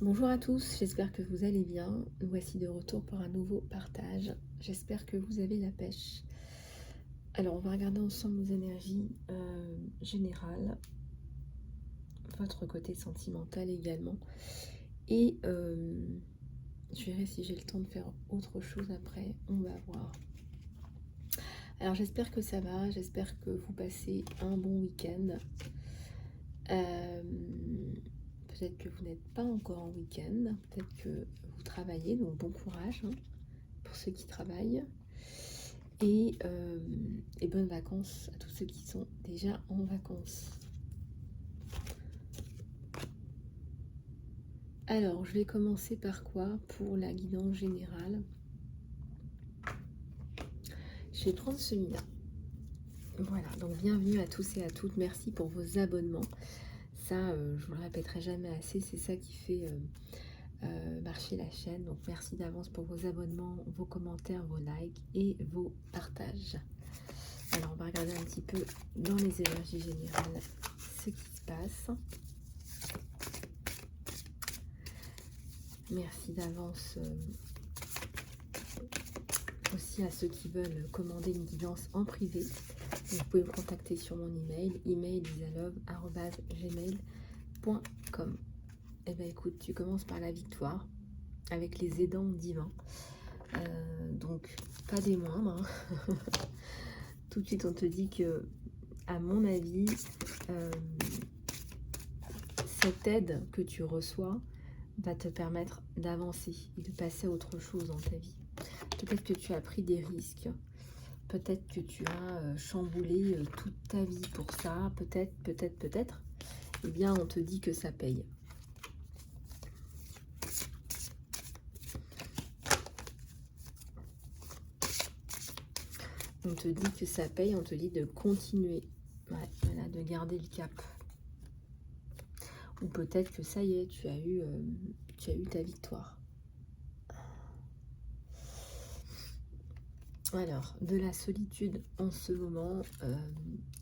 Bonjour à tous, j'espère que vous allez bien. Nous voici de retour pour un nouveau partage. J'espère que vous avez la pêche. Alors, on va regarder ensemble vos énergies générales, votre côté sentimental également. Et je verrai si j'ai le temps de faire autre chose après. On va voir. Alors, j'espère que ça va. J'espère que vous passez un bon week-end. Peut-être que vous n'êtes pas encore en week-end. Peut-être que vous travaillez, donc bon courage pour ceux qui travaillent. Et bonnes vacances à tous ceux qui sont déjà en vacances. Alors, je vais commencer par quoi pour la guidance générale? Je vais prendre celui-là. Voilà, donc bienvenue à tous et à toutes. Merci pour vos abonnements. Ça, je vous le répéterai jamais assez, c'est ça qui fait marcher la chaîne. Donc merci d'avance pour vos abonnements, vos commentaires, vos likes et vos partages. Alors, on va regarder un petit peu dans les énergies générales ce qui se passe. Merci d'avance aussi à ceux qui veulent commander une guidance en privé. Vous pouvez me contacter sur mon email lisalove@gmail.com. Et bien écoute, tu commences par la victoire avec les aidants divins. Donc pas des moindres. Tout de suite on te dit que, à mon avis, cette aide que tu reçois va te permettre d'avancer et de passer à autre chose dans ta vie. Peut-être que tu as pris des risques, peut-être que tu as chamboulé toute ta vie pour ça, peut-être, eh bien on te dit que ça paye. On te dit que ça paye, on te dit de continuer, ouais, voilà, de garder le cap. Ou peut-être que ça y est, tu as eu ta victoire. Alors, de la solitude en ce moment,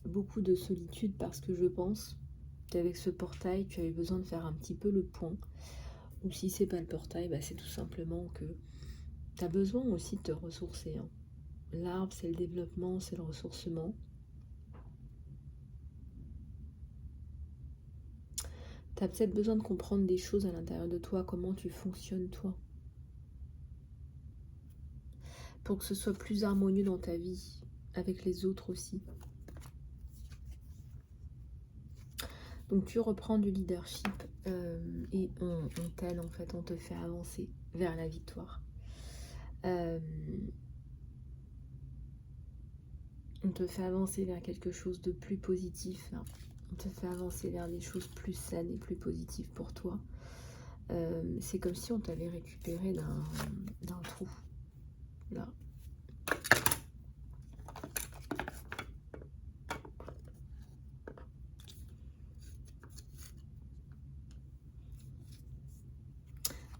beaucoup de solitude parce que je pense qu'avec ce portail, tu as eu besoin de faire un petit peu le point. Ou si c'est pas le portail, bah, c'est tout simplement que tu as besoin aussi de te ressourcer. Hein. L'arbre, c'est le développement, c'est le ressourcement. Tu as peut-être besoin de comprendre des choses à l'intérieur de toi, comment tu fonctionnes toi. Pour que ce soit plus harmonieux dans ta vie, avec les autres aussi. Donc tu reprends du leadership et on t'aide en fait, on te fait avancer vers la victoire. On te fait avancer vers quelque chose de plus positif. Hein. On te fait avancer vers des choses plus saines et plus positives pour toi. C'est comme si on t'avait récupéré d'un trou. Là.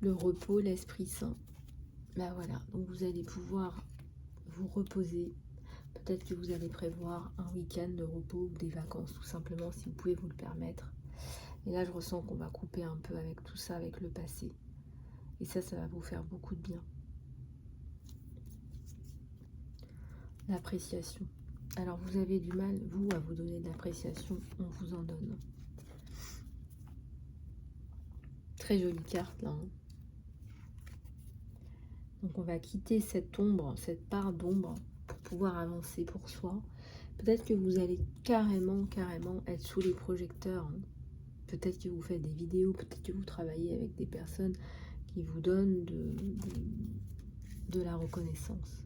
Le repos, l'Esprit Saint. Bah voilà, donc vous allez pouvoir vous reposer. Peut-être que vous allez prévoir un week-end de repos ou des vacances, tout simplement, si vous pouvez vous le permettre. Et là, je ressens qu'on va couper un peu avec tout ça, avec le passé. Et ça va vous faire beaucoup de bien. L'appréciation. Alors, vous avez du mal, vous, à vous donner de l'appréciation, on vous en donne. Très jolie carte, là. Hein. Donc, on va quitter cette ombre, cette part d'ombre, pour pouvoir avancer pour soi. Peut-être que vous allez carrément être sous les projecteurs. Hein. Peut-être que vous faites des vidéos, peut-être que vous travaillez avec des personnes qui vous donnent de la reconnaissance.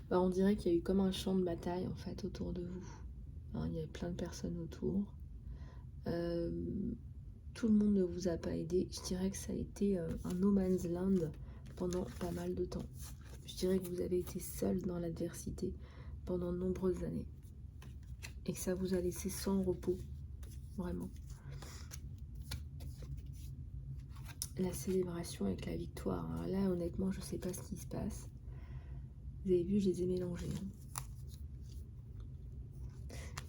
Ben, on dirait qu'il y a eu comme un champ de bataille en fait autour de vous. Hein, il y avait plein de personnes autour. Tout le monde ne vous a pas aidé. Je dirais que ça a été un no man's land pendant pas mal de temps. Je dirais que vous avez été seul dans l'adversité pendant de nombreuses années. Et que ça vous a laissé sans repos. Vraiment. La célébration avec la victoire. Alors là, honnêtement, je ne sais pas ce qui se passe. Vous avez vu, je les ai mélangés.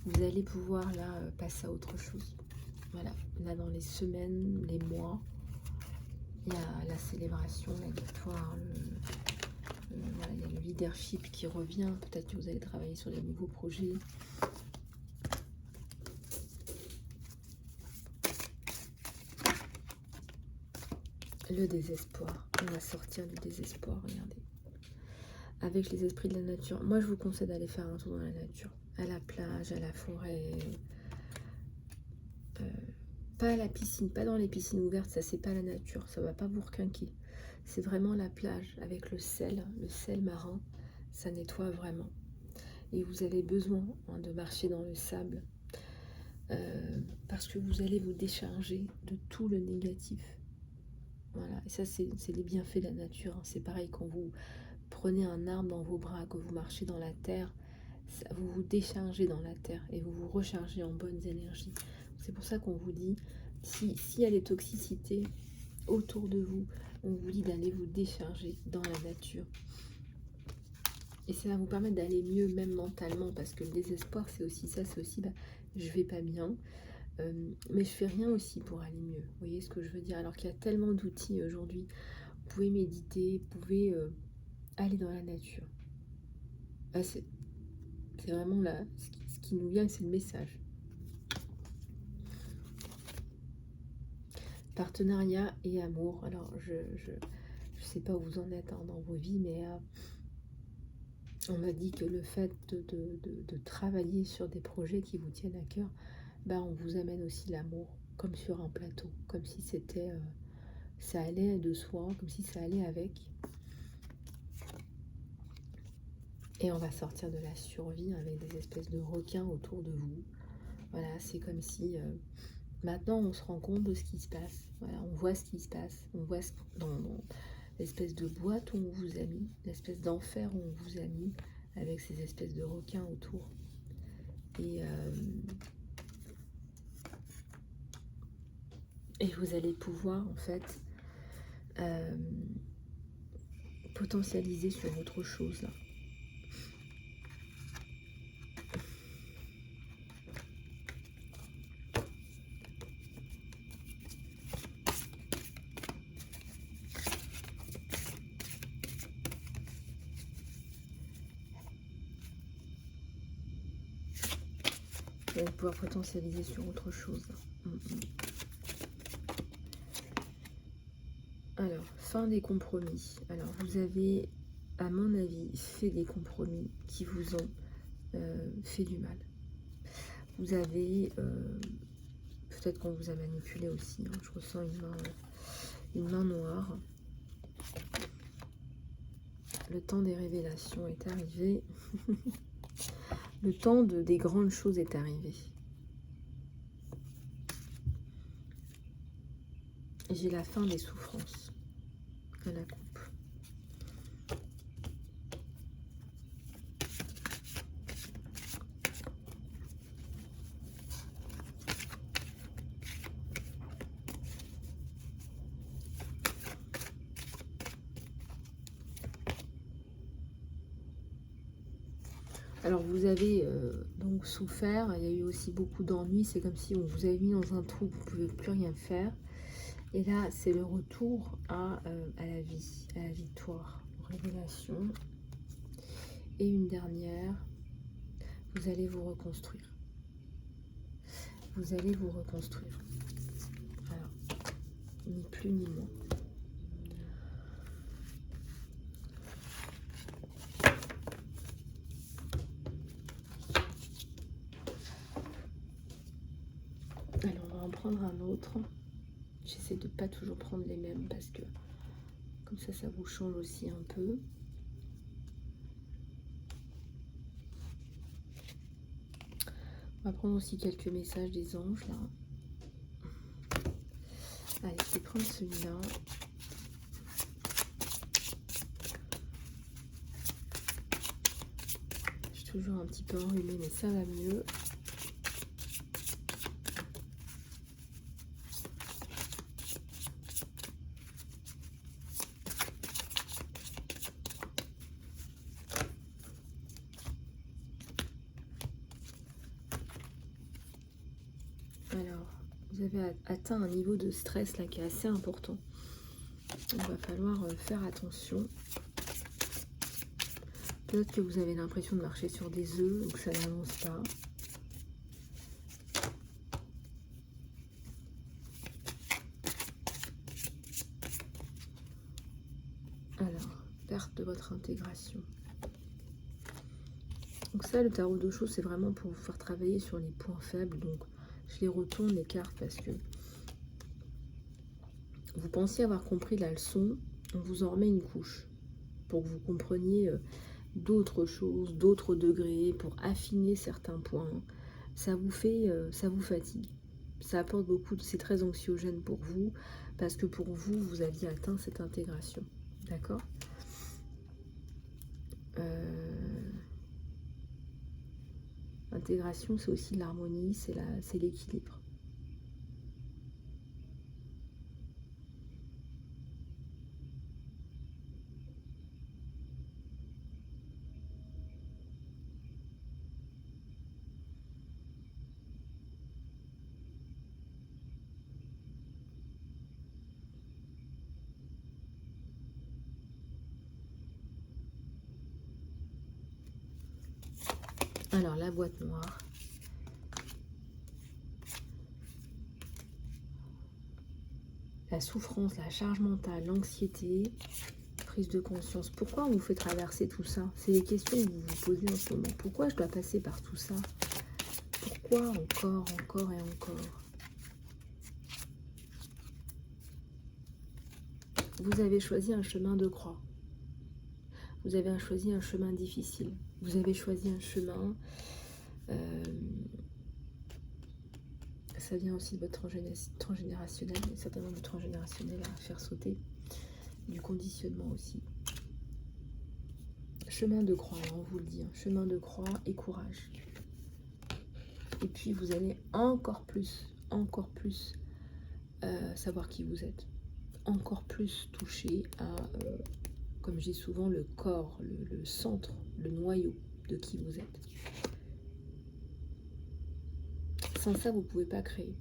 Vous allez pouvoir là passer à autre chose. Voilà, là dans les semaines, les mois, il y a la célébration, la victoire, voilà, il y a le leadership qui revient. Peut-être que vous allez travailler sur des nouveaux projets. Le désespoir. On va sortir du désespoir, regardez. Avec les esprits de la nature. Moi, je vous conseille d'aller faire un tour dans la nature. À la plage, à la forêt. Pas à la piscine, pas dans les piscines ouvertes. Ça, c'est pas la nature. Ça va pas vous requinquer. C'est vraiment la plage avec le sel marin. Ça nettoie vraiment. Et vous avez besoin de marcher dans le sable. Parce que vous allez vous décharger de tout le négatif. Voilà, et ça c'est les bienfaits de la nature. C'est pareil quand vous prenez un arbre dans vos bras, que vous marchez dans la terre, ça, vous vous déchargez dans la terre et vous vous rechargez en bonnes énergies. C'est pour ça qu'on vous dit, s'il y a des toxicités autour de vous, on vous dit d'aller vous décharger dans la nature. Et ça va vous permettre d'aller mieux, même mentalement, parce que le désespoir, c'est aussi ça, c'est aussi, je vais pas bien, mais je fais rien aussi pour aller mieux. Vous voyez ce que je veux dire? Alors qu'il y a tellement d'outils aujourd'hui. Vous pouvez méditer, vous pouvez aller dans la nature. C'est vraiment là, ce qui nous vient, c'est le message. Partenariat et amour. Alors, je sais pas où vous en êtes dans vos vies, mais on m'a dit que le fait de travailler sur des projets qui vous tiennent à cœur, on vous amène aussi l'amour, comme sur un plateau, comme si c'était, ça allait de soi, comme si ça allait avec. Et on va sortir de la survie avec des espèces de requins autour de vous. Voilà, c'est comme si maintenant on se rend compte de ce qui se passe. Voilà, on voit ce qui se passe. On voit dans l'espèce de boîte où on vous a mis, l'espèce d'enfer où on vous a mis, avec ces espèces de requins autour. Et vous allez pouvoir en fait potentialiser sur autre chose là. Vous allez pouvoir potentialiser sur autre chose là. Alors, fin des compromis. Alors, vous avez, à mon avis, fait des compromis qui vous ont fait du mal. Vous avez, peut-être qu'on vous a manipulé aussi. Hein, je ressens une main noire. Le temps des révélations est arrivé. Le temps des grandes choses est arrivé. J'ai la fin des souffrances à la coupe. Alors vous avez donc souffert, il y a eu aussi beaucoup d'ennuis, c'est comme si on vous avait mis dans un trou, vous ne pouvez plus rien faire. Et là, c'est le retour à la vie, à la victoire, révélation. Et une dernière, vous allez vous reconstruire. Vous allez vous reconstruire. Alors, ni plus ni moins. Alors, on va en prendre un autre. J'essaie de ne pas toujours prendre les mêmes parce que comme ça vous change aussi un peu. On va prendre aussi quelques messages des anges là. Allez, je vais prendre celui-là. Je suis toujours un petit peu enrhumée, mais ça va mieux. Vous avez atteint un niveau de stress là qui est assez important. Il va falloir faire attention. Peut-être que vous avez l'impression de marcher sur des œufs ou que ça n'avance pas. Alors, perte de votre intégration. Donc ça, le tarot d'Osho, c'est vraiment pour vous faire travailler sur les points faibles. Donc, je les retourne les cartes parce que vous pensiez avoir compris la leçon. On vous en remet une couche pour que vous compreniez d'autres choses, d'autres degrés, pour affiner certains points. Ça vous fatigue. Ça apporte beaucoup, c'est très anxiogène pour vous parce que pour vous, vous aviez atteint cette intégration. D'accord ? L'intégration, c'est aussi l'harmonie, c'est l'équilibre. Alors, la boîte noire. La souffrance, la charge mentale, l'anxiété, prise de conscience. Pourquoi on vous fait traverser tout ça? C'est les questions que vous vous posez en ce moment. Pourquoi je dois passer par tout ça? Pourquoi encore et encore? Vous avez choisi un chemin de croix. Vous avez choisi un chemin difficile. Vous avez choisi un chemin... ça vient aussi de votre transgénérationnel, il y a certainement du transgénérationnel à faire sauter, du conditionnement aussi. Chemin de croix, on vous le dit, hein, chemin de croix et courage. Et puis vous allez encore plus savoir qui vous êtes, encore plus toucher à, comme je dis souvent, le corps, le centre, le noyau de qui vous êtes. Sans ça, vous ne pouvez pas créer.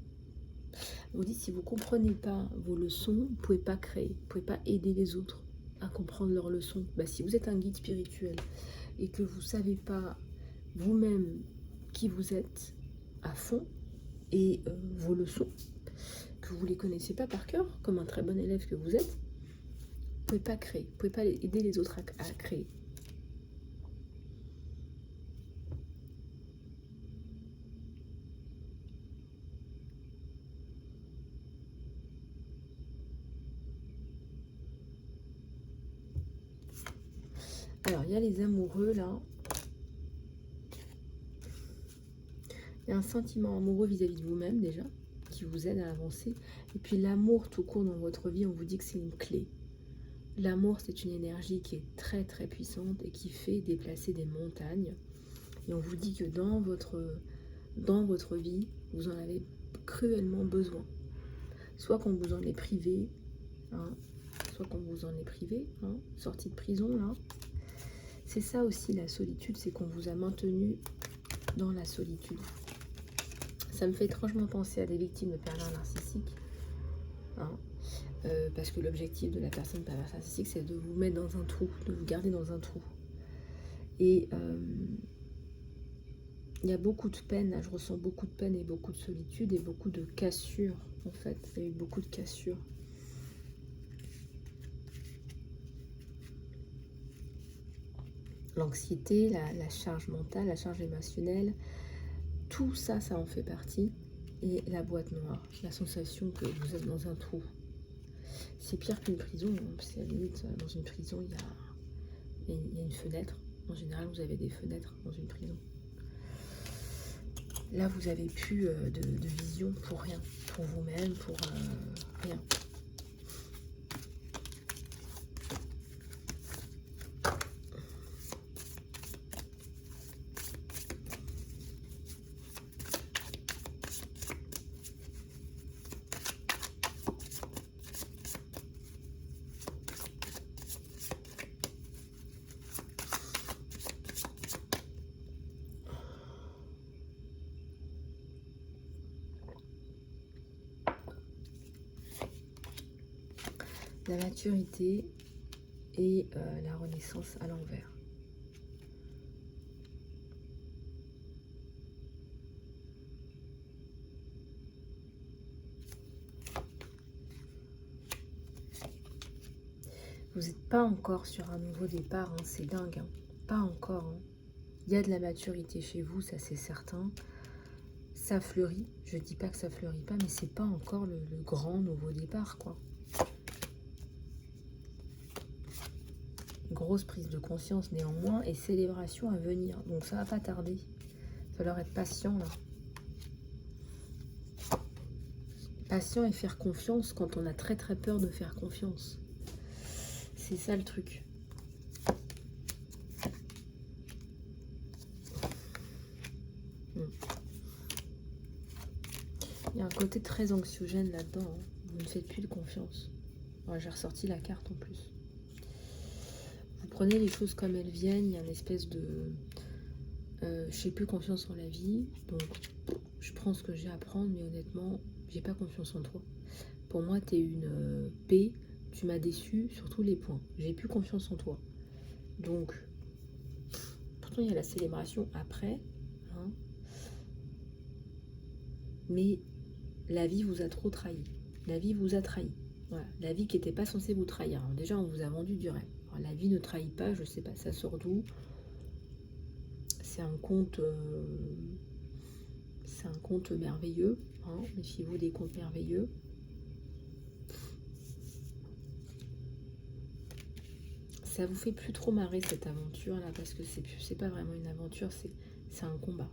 On vous dit, si vous ne comprenez pas vos leçons, vous ne pouvez pas créer, vous ne pouvez pas aider les autres à comprendre leurs leçons. Bah, si vous êtes un guide spirituel et que vous ne savez pas vous-même qui vous êtes à fond et vos leçons, que vous ne les connaissez pas par cœur, comme un très bon élève que vous êtes, vous ne pouvez pas créer, vous ne pouvez pas aider les autres à créer. Alors, il y a les amoureux, là. Il y a un sentiment amoureux vis-à-vis de vous-même, déjà, qui vous aide à avancer. Et puis, l'amour tout court dans votre vie, on vous dit que c'est une clé. L'amour, c'est une énergie qui est très, très puissante et qui fait déplacer des montagnes. Et on vous dit que dans votre vie, vous en avez cruellement besoin. Soit qu'on vous en est privé, hein, soit qu'on vous en est privé, hein, sortie de prison, là. C'est ça aussi la solitude, c'est qu'on vous a maintenu dans la solitude. Ça me fait étrangement penser à des victimes de pervers narcissiques. Hein, parce que l'objectif de la personne pervers narcissique, c'est de vous mettre dans un trou, de vous garder dans un trou. Et il y a beaucoup de peine, là, je ressens beaucoup de peine et beaucoup de solitude et beaucoup de cassures, en fait. Il y a eu beaucoup de cassures. L'anxiété, la charge mentale, la charge émotionnelle, tout ça, ça en fait partie. Et la boîte noire, la sensation que vous êtes dans un trou. C'est pire qu'une prison, parce qu'à la limite, dans une prison, il y a une fenêtre. En général, vous avez des fenêtres dans une prison. Là, vous avez plus de vision pour rien, pour vous-même, pour rien. la maturité et la renaissance à l'envers. Vous n'êtes pas encore sur un nouveau départ, hein, c'est dingue, hein. Pas encore. Hein. Il y a de la maturité chez vous, ça c'est certain. Ça fleurit, je dis pas que ça fleurit pas, mais c'est pas encore le grand nouveau départ, quoi. Grosse prise de conscience néanmoins et célébration à venir. Donc ça va pas tarder. Il va falloir être patient là. Patient et faire confiance quand on a très très peur de faire confiance. C'est ça le truc. Il y a un côté très anxiogène là-dedans. Hein. Vous ne faites plus de confiance. Ouais, j'ai ressorti la carte en plus. Vous prenez les choses comme elles viennent. Il y a une espèce de... j'ai plus confiance en la vie. Donc, je prends ce que j'ai à prendre. Mais honnêtement, j'ai pas confiance en toi. Pour moi, tu es une paix. Tu m'as déçu sur tous les points. J'ai plus confiance en toi. Donc, pourtant, il y a la célébration après. Hein, mais la vie vous a trop trahi. La vie vous a trahi. Voilà. La vie qui n'était pas censée vous trahir. Alors déjà, on vous a vendu du rêve. Alors, la vie ne trahit pas, je sais pas, ça sort d'où. C'est un conte merveilleux. Hein. Méfiez-vous des contes merveilleux. Ça vous fait plus trop marrer cette aventure là, parce que c'est pas vraiment une aventure, c'est un combat.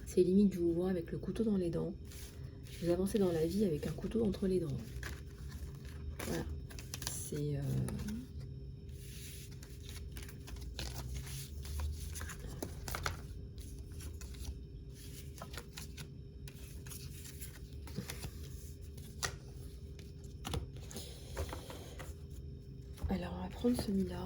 C'est limite, je vous vois avec le couteau dans les dents. Vous avancez dans la vie avec un couteau entre les dents. Voilà. C'est... Alors, on va prendre celui-là.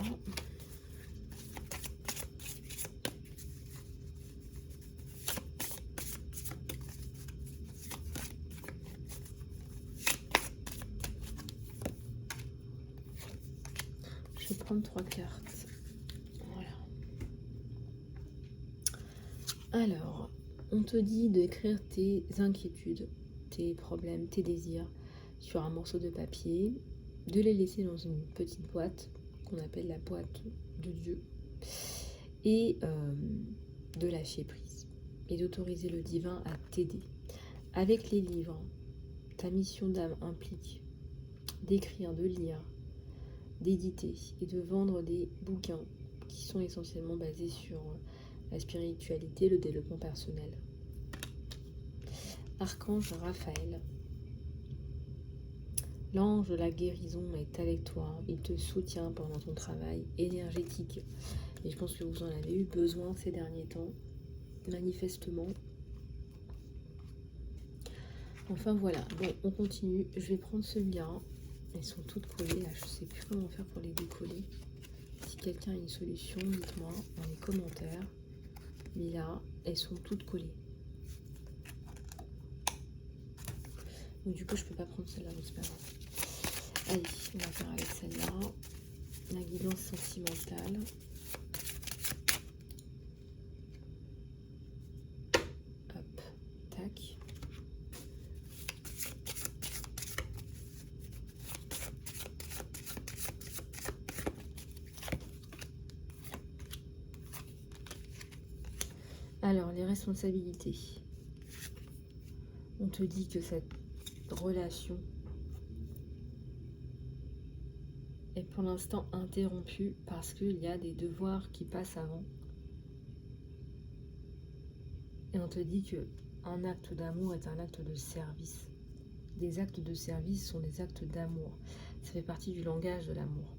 Je vais prendre 3 cartes. Voilà. Alors, on te dit d'écrire tes inquiétudes, tes problèmes, tes désirs sur un morceau de papier, de les laisser dans une petite boîte qu'on appelle la boîte de Dieu et de lâcher prise et d'autoriser le divin à t'aider. Avec les livres, ta mission d'âme implique d'écrire, de lire, d'éditer et de vendre des bouquins qui sont essentiellement basés sur la spiritualité, le développement personnel. Archange Raphaël, l'ange de la guérison est avec toi, il te soutient pendant ton travail énergétique. Et je pense que vous en avez eu besoin ces derniers temps, manifestement. Enfin voilà, bon, on continue. Je vais prendre celui-là. Elles sont toutes collées là, je sais plus comment faire pour les décoller. Si quelqu'un a une solution, dites-moi dans les commentaires. Mais là, elles sont toutes collées. Donc du coup, je peux pas prendre celle-là, mais c'est pas grave. Allez, on va faire avec celle-là. La guidance sentimentale. Hop, tac. Alors, les responsabilités. On te dit que cette relation est pour l'instant interrompue parce qu'il y a des devoirs qui passent avant. Et on te dit que un acte d'amour est un acte de service. Des actes de service sont des actes d'amour. Ça fait partie du langage de l'amour.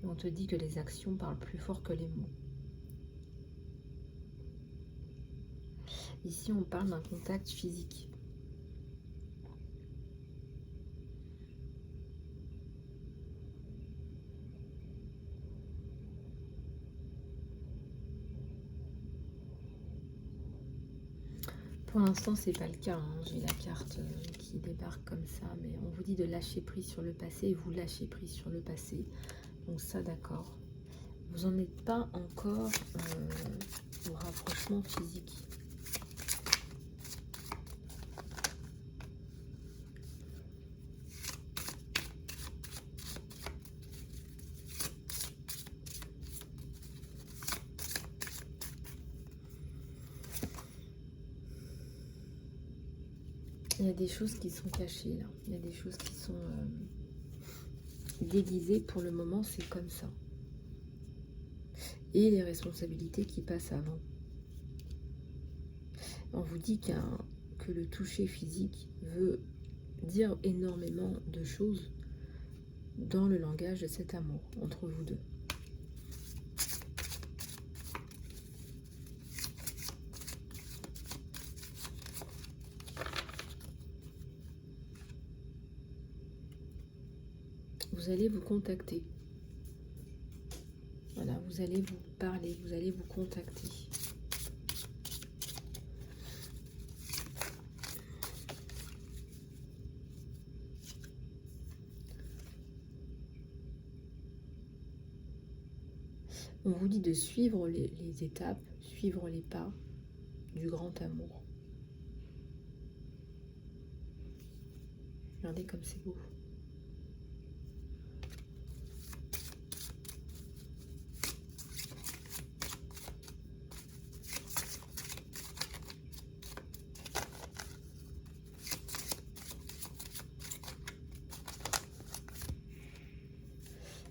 Et on te dit que les actions parlent plus fort que les mots. Ici, on parle d'un contact physique. Pour l'instant, c'est pas le cas, hein. J'ai la carte qui débarque comme ça, mais on vous dit de lâcher prise sur le passé et vous lâchez prise sur le passé. Donc ça, d'accord. Vous n'en êtes pas encore au rapprochement physique. Il y a des choses qui sont cachées là. Il y a des choses qui sont déguisées. Pour le moment, c'est comme ça. Et les responsabilités qui passent avant. On vous dit que le toucher physique veut dire énormément de choses dans le langage de cet amour entre vous deux. Vous allez vous contacter. Voilà, vous allez vous parler, vous allez vous contacter. On vous dit de suivre les étapes, suivre les pas du grand amour. Regardez comme c'est beau.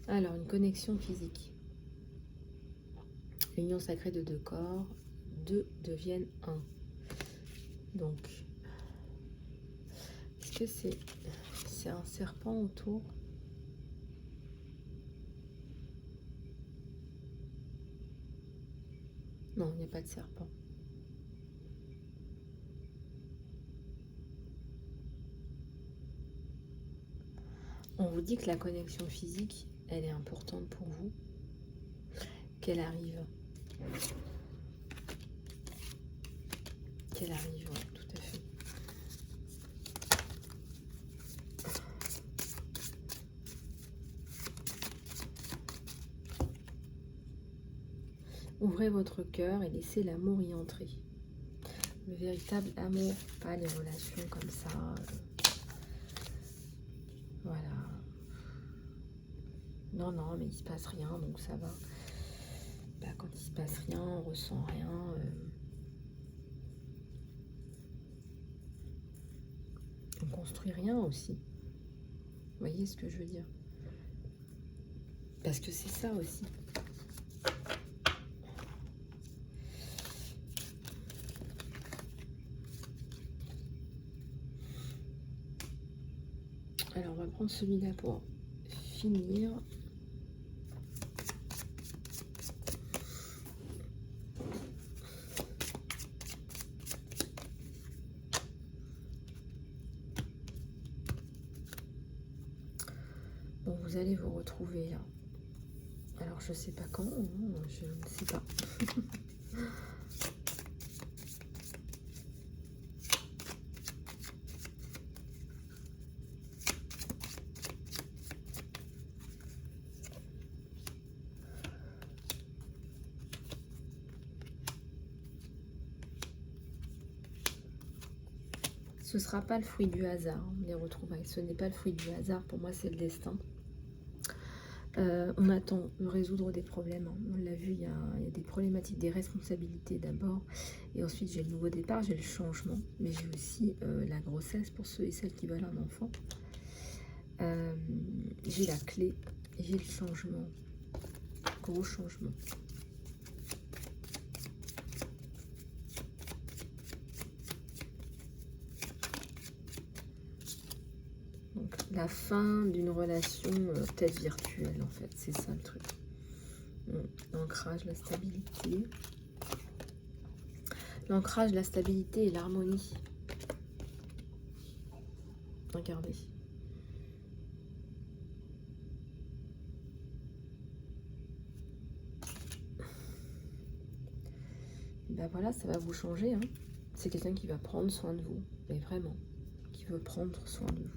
Alors, une connexion physique. L'union sacrée de deux corps, deux deviennent un. Donc, est-ce que c'est un serpent autour? Non, il n'y a pas de serpent. On vous dit que la connexion physique, elle est importante pour vous, qu'elle arrive. Qu'elle arrive, ouais, tout à fait. Ouvrez votre cœur et laissez l'amour y entrer. Le véritable amour, pas les relations comme ça. Voilà. Non, non, mais il se passe rien, donc ça va. Bah, quand il se passe rien, on ressent rien. On construit rien aussi. Vous voyez ce que je veux dire? Parce que c'est ça aussi. Alors, on va prendre celui-là pour finir. Bon, vous allez vous retrouver là. Alors, je sais pas quand, hein, je ne sais pas. Ce ne sera pas le fruit du hasard, les retrouvailles. Ce n'est pas le fruit du hasard, pour moi c'est le destin. On attend de résoudre des problèmes. On l'a vu, il y a des problématiques, des responsabilités d'abord. Et ensuite j'ai le nouveau départ, j'ai le changement. Mais j'ai aussi la grossesse pour ceux et celles qui veulent un enfant. J'ai la clé, j'ai le changement. Gros changement. Donc, la fin d'une relation peut-être virtuelle, en fait. C'est ça le truc. L'ancrage, la stabilité. L'ancrage, la stabilité et l'harmonie. Regardez. Ben voilà, ça va vous changer. Hein. c'est quelqu'un qui va prendre soin de vous, mais vraiment, qui veut prendre soin de vous.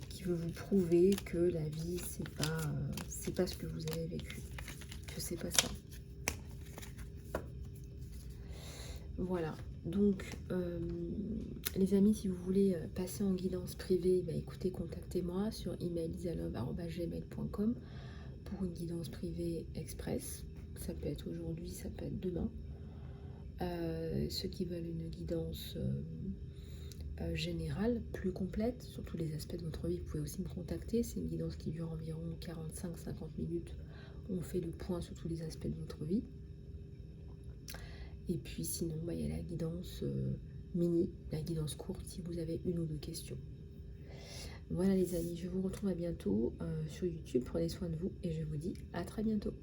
Qui veut vous prouver que la vie, c'est pas ce que vous avez vécu. Que c'est pas ça. Voilà. Donc, les amis, si vous voulez passer en guidance privée, bah, écoutez, contactez-moi sur email.isalove@gmail.com pour une guidance privée express. Ça peut être aujourd'hui, ça peut être demain. Ceux qui veulent une guidance générale, plus complète, sur tous les aspects de votre vie, vous pouvez aussi me contacter. C'est une guidance qui dure environ 45-50 minutes. On fait le point sur tous les aspects de votre vie. Et puis sinon, bah, il y a la guidance mini, la guidance courte, si vous avez une ou deux questions. Voilà les amis, je vous retrouve à bientôt sur YouTube. Prenez soin de vous et je vous dis à très bientôt.